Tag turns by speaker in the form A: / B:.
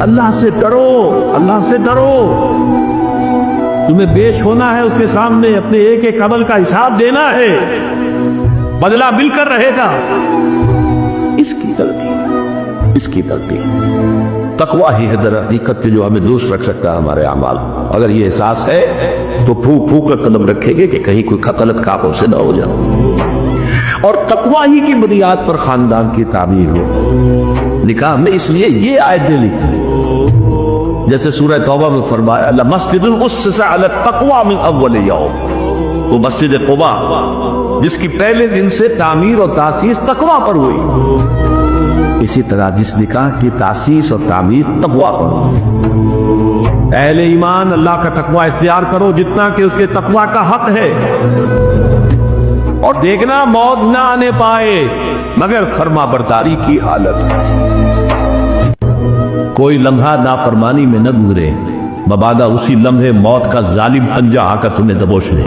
A: अल्लाह से डरो, अल्लाह से डरो। तुम्हें पेश होना है उसके सामने, अपने एक एक अमल का हिसाब देना है, बदला मिलकर रहेगा। इसकी तरतीब, इसकी तरतीब तकवा ही है दर हकीकत के जो हमें दुरुस्त रख सकता है हमारे अमाल। अगर ये एहसास है तो फूक फूक कर कदम रखेंगे कि कहीं कोई गलत कामों से ना हो जाए। और तकवा ही की बुनियाद पर खानदान की तामीर हो। निकाह में इसलिए ये आयतें लिखी जैसे सूरह तौबा में फरमाया लमस्जिदुन उस्सिसा अला तक़वा मिन अव्वल यौम, वो मस्जिद क़ुबा जिसकी पहले दिन से तामीर और तासीस तकवा पर हुई। इसी तरह जिस निकाह की तासीस और तामीर तकवा पर हुई। अहले ईमान अल्लाह का तकवा इख्तियार करो जितना कि उसके तकवा का हक है, और देखना मौत ना आने पाए मगर फर्माबरदारी की हालत में। कोई लम्हा नाफरमानी में न गुजरे, मबादा उसी लम्हे मौत का जालिम पंजा आकर तुम्हें दबोच ले।